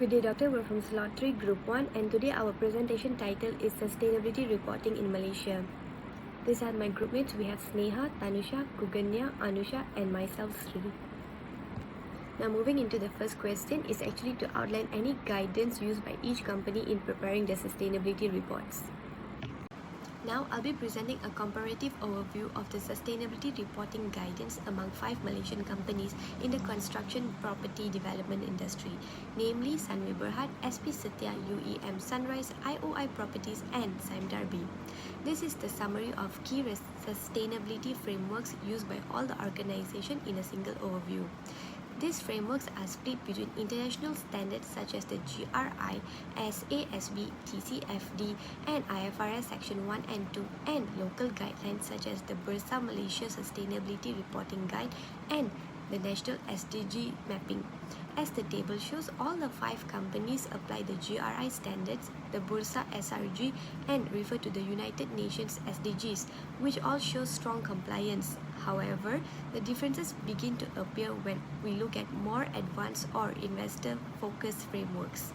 Good day, Doctor. We're from Slot 3, Group 1, and today our presentation title is Sustainability Reporting in Malaysia. These are my groupmates. We have Sneha, Tanusha, Kuganya, Anusha, and myself, Sri. Now, moving into the first question is actually to outline any guidance used by each company in preparing their sustainability reports. Now, I'll be presenting a comparative overview of the sustainability reporting guidance among 5 Malaysian companies in the construction property development industry, namely Sunway Berhad, SP Setia, UEM Sunrise, IOI Properties, and Sime Darby. This is the summary of key sustainability frameworks used by all the organizations in a single overview. These frameworks are split between international standards such as the GRI, SASB, TCFD, and IFRS Section 1 and 2, and local guidelines such as the Bursa Malaysia Sustainability Reporting Guide and the National SDG Mapping. As the table shows, all the 5 companies apply the GRI standards, the Bursa SRG, and refer to the United Nations SDGs, which all show strong compliance. However, the differences begin to appear when we look at more advanced or investor-focused frameworks.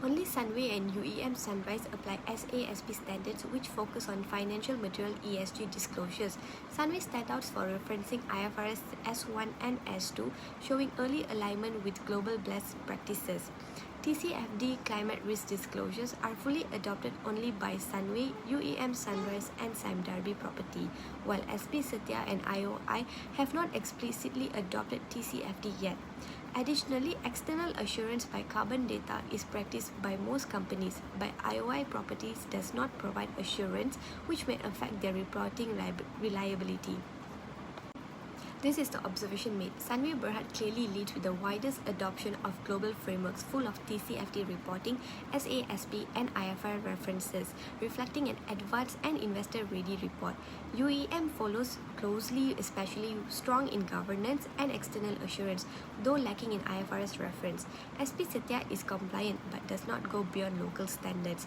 Only Sunway and UEM Sunrise apply SASB standards, which focus on financial material ESG disclosures. Sunway stands out for referencing IFRS S1 and S2, showing early alignment with global best practices. TCFD climate risk disclosures are fully adopted only by Sunway, UEM Sunrise, and Sime Darby Property, while SP Setia and IOI have not explicitly adopted TCFD yet. Additionally, external assurance by carbon data is practiced by most companies, but IOI Properties does not provide assurance, which may affect their reporting reliability. This is the observation made. Sunway Berhad clearly leads with the widest adoption of global frameworks full of TCFD reporting, SASB, and IFR references, reflecting an advanced and investor-ready report. UEM follows closely, especially strong in governance and external assurance, though lacking in IFRS reference. SP Setia is compliant but does not go beyond local standards.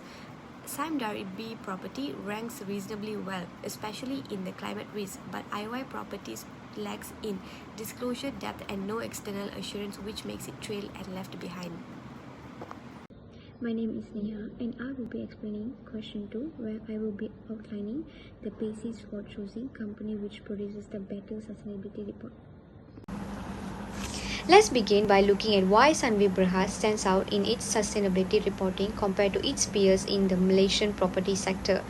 Sime Darby Property ranks reasonably well, especially in the climate risk, but IOI Properties lacks in disclosure depth and no external assurance, which makes it trail and left behind. My name is Neha, and I will be explaining question 2, where I will be outlining the basis for choosing company which produces the better sustainability report. Let's begin by looking at why Sunway Berhad stands out in its sustainability reporting compared to its peers in the Malaysian property sector.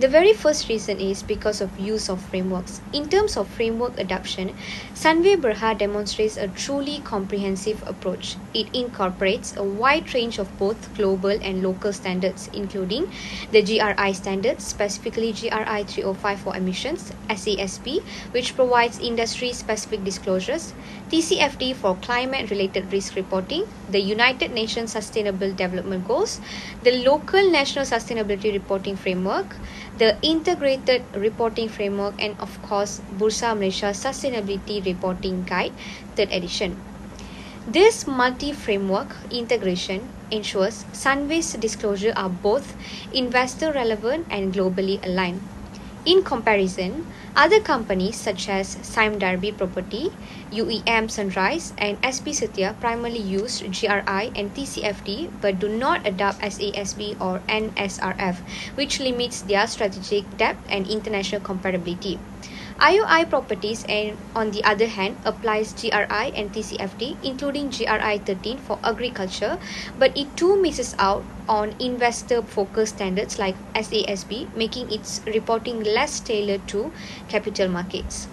The very first reason is because of use of frameworks. In terms of framework adoption, Sunway Berhad demonstrates a truly comprehensive approach. It incorporates a wide range of both global and local standards, including the GRI standards, specifically GRI3003 for emissions, SASB, which provides industry-specific disclosures, TCFD for climate-related risk reporting, the United Nations Sustainable Development Goals, the local National Sustainability Reporting Framework, the Integrated Reporting Framework, and of course, Bursa Malaysia Sustainability Reporting Guide, 3rd edition. This multi-framework integration ensures Sunway's disclosure are both investor-relevant and globally aligned. In comparison, other companies such as Sime Darby Property, UEM Sunrise, and SP Setia primarily use GRI and TCFD but do not adopt SASB or NSRF, which limits their strategic depth and international comparability. IOI Properties, and on the other hand, applies GRI and TCFD, including GRI13 for agriculture, but it too misses out on investor-focused standards like SASB, making its reporting less tailored to capital markets.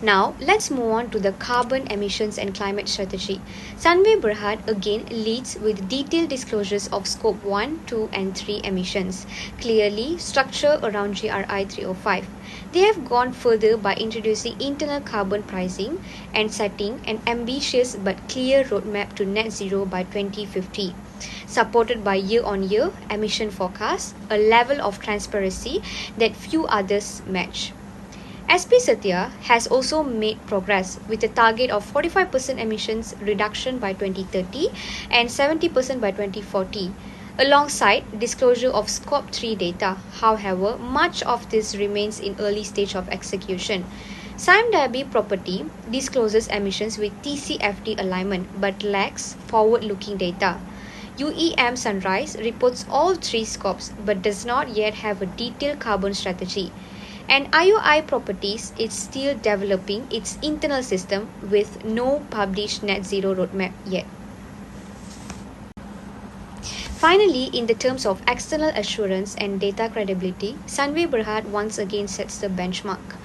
Now, let's move on to the carbon emissions and climate strategy. Sunway Berhad again leads with detailed disclosures of Scope 1, 2, and 3 emissions, clearly structured around GRI 305. They have gone further by introducing internal carbon pricing and setting an ambitious but clear roadmap to net zero by 2050. Supported by year-on-year emission forecasts, a level of transparency that few others match. SP Setia has also made progress with a target of 45% emissions reduction by 2030 and 70% by 2040, alongside disclosure of Scope 3 data. However, much of this remains in early stage of execution. Sime property discloses emissions with TCFD alignment but lacks forward-looking data. UEM Sunrise reports all three scopes but does not yet have a detailed carbon strategy. And IOI Properties is still developing its internal system with no published net zero roadmap yet. Finally, in the terms of external assurance and data credibility, Sunway Berhad once again sets the benchmark.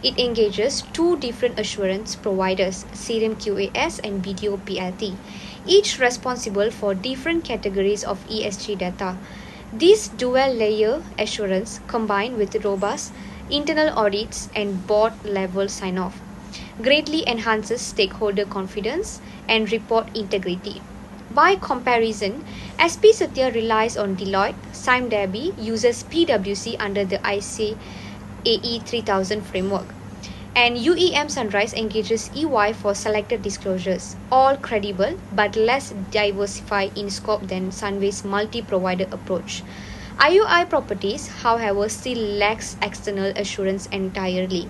It engages two different assurance providers, Serum QAS and BDO PLT, each responsible for different categories of ESG data. This dual-layer assurance, combined with robust internal audits and board-level sign-off, greatly enhances stakeholder confidence and report integrity. By comparison, SP Satya relies on Deloitte, Sime uses PwC under the CIA3003 framework, and UEM Sunrise engages EY for selected disclosures, all credible but less diversified in scope than Sunway's multi-provider approach. IOI Properties, however, still lacks external assurance entirely.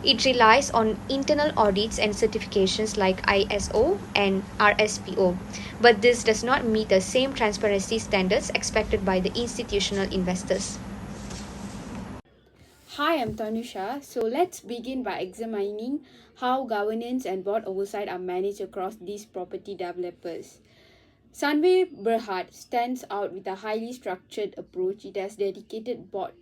It relies on internal audits and certifications like ISO and RSPO, but this does not meet the same transparency standards expected by the institutional investors. Hi, I'm Tanusha. So let's begin by examining how governance and board oversight are managed across these property developers. Sunway Berhad stands out with a highly structured approach. It has dedicated board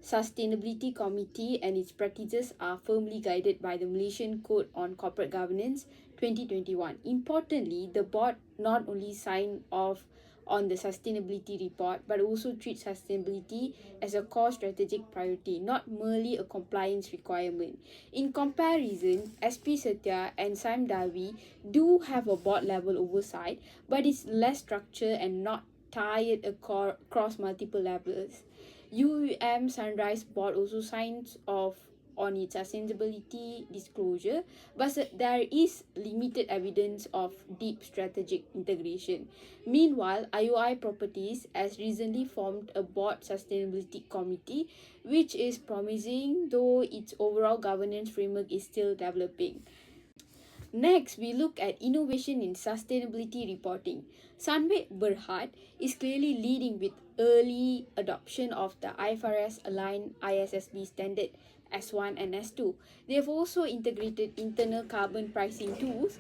sustainability committee and its practices are firmly guided by the Malaysian Code on Corporate Governance 2021. Importantly, the board not only signed off on the sustainability report but also treats sustainability as a core strategic priority, not merely a compliance requirement. In comparison, SP Satya and Sime do have a board level oversight, but it's less structured and not tied across multiple levels. UEM Sunrise Board also signs off on its sustainability disclosure, but there is limited evidence of deep strategic integration. Meanwhile, IOI Properties has recently formed a board sustainability committee, which is promising, though its overall governance framework is still developing. Next, we look at innovation in sustainability reporting. Sunway Berhad is clearly leading with early adoption of the IFRS aligned ISSB standard S1 and S2. They have also integrated internal carbon pricing tools,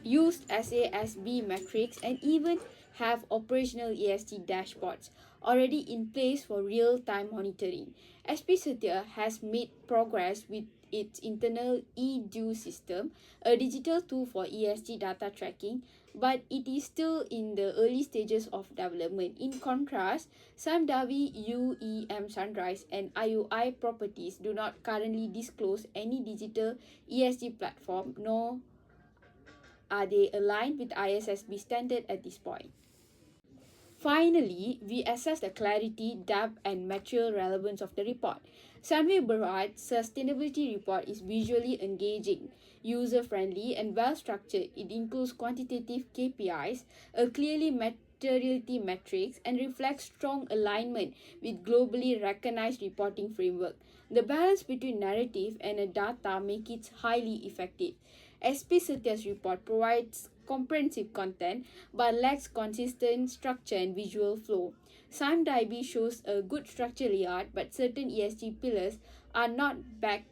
used SASB metrics, and even have operational ESG dashboards already in place for real-time monitoring. SP Satya has made progress with its internal e-due system, a digital tool for ESG data tracking, but it is still in the early stages of development. In contrast, Sime UEM Sunrise, and IOI Properties do not currently disclose any digital ESG platform, nor are they aligned with ISSB standard at this point. Finally, we assess the clarity, depth, and material relevance of the report. Sunway Berhad's sustainability report is visually engaging, user-friendly, and well-structured. It includes quantitative KPIs, a clearly materiality matrix, and reflects strong alignment with globally recognized reporting framework. The balance between narrative and data makes it highly effective. SP Satya's report provides comprehensive content but lacks consistent structure and visual flow. Sime shows a good structure layout, but certain ESG pillars are not backed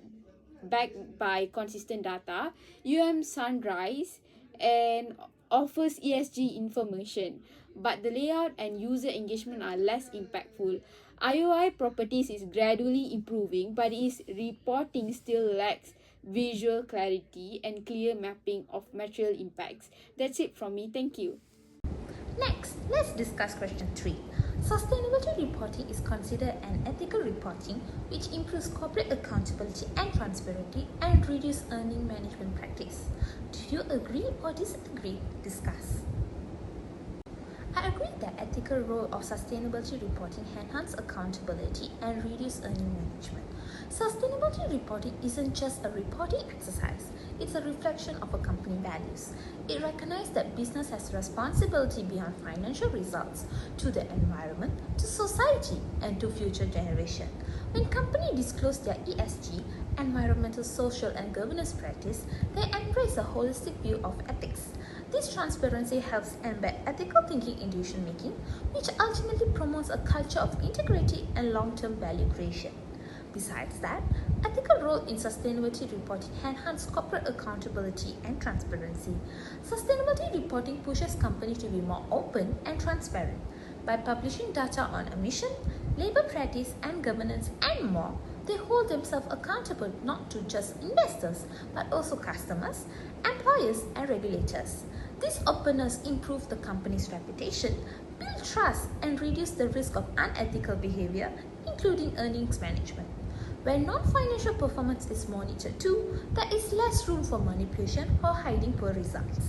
by consistent data. UM Sunrise and offers ESG information, but the layout and user engagement are less impactful. IOI Properties is gradually improving, but its reporting still lacks visual clarity and clear mapping of material impacts. That's it from me. Thank you. Next, let's discuss question 3. Sustainability reporting is considered an ethical reporting which improves corporate accountability and transparency and reduces earning management practice. Do you agree or disagree? Discuss. I agree that ethical role of sustainability reporting enhances accountability and reduces earning management. Sustainability reporting isn't just a reporting exercise, it's a reflection of a company values. It recognizes that business has responsibility beyond financial results to the environment, to society, and to future generations. When companies disclose their ESG environmental, social, and governance practice, they embrace a holistic view of ethics. This transparency helps embed ethical thinking in decision making, which ultimately promotes a culture of integrity and long term value creation. Besides that, ethical role in sustainability reporting enhances corporate accountability and transparency. Sustainability reporting pushes companies to be more open and transparent. By publishing data on emission, labor practice, and governance, and more, they hold themselves accountable not to just investors but also customers, employers, and regulators. This openness improves the company's reputation, build trust, and reduce the risk of unethical behavior, including earnings management. When non-financial performance is monitored too, there is less room for manipulation or hiding poor results.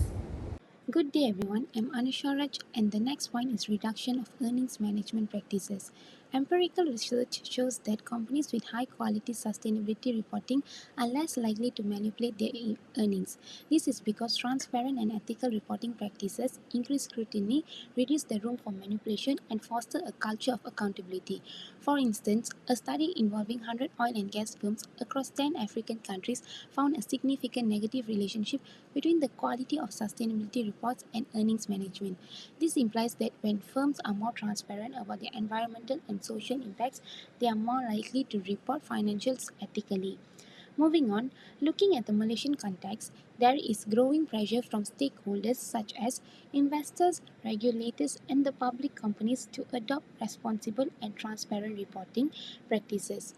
Good day everyone, I'm Anusha Raj and the next point is reduction of earnings management practices. Empirical research shows that companies with high quality sustainability reporting are less likely to manipulate their earnings. This is because transparent and ethical reporting practices increase scrutiny, reduce the room for manipulation and foster a culture of accountability. For instance, a study involving 100 oil and gas firms across 10 African countries found a significant negative relationship between the quality of sustainability reports and earnings management. This implies that when firms are more transparent about their environmental and social impacts, they are more likely to report financials ethically. Moving on, looking at the Malaysian context, there is growing pressure from stakeholders such as investors, regulators, and the public companies to adopt responsible and transparent reporting practices.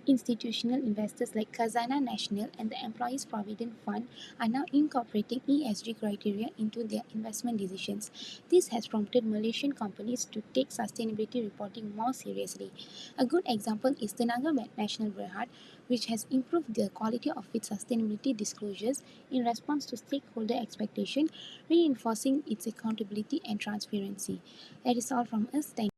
Institutional investors like Khazanah Nasional and the Employees Provident Fund are now incorporating ESG criteria into their investment decisions. This has prompted Malaysian companies to take sustainability reporting more seriously. A good example is Tenaga Nasional Berhad, which has improved the quality of its sustainability disclosures in response to stakeholder expectation, reinforcing its accountability and transparency. That is all from us. Thank you.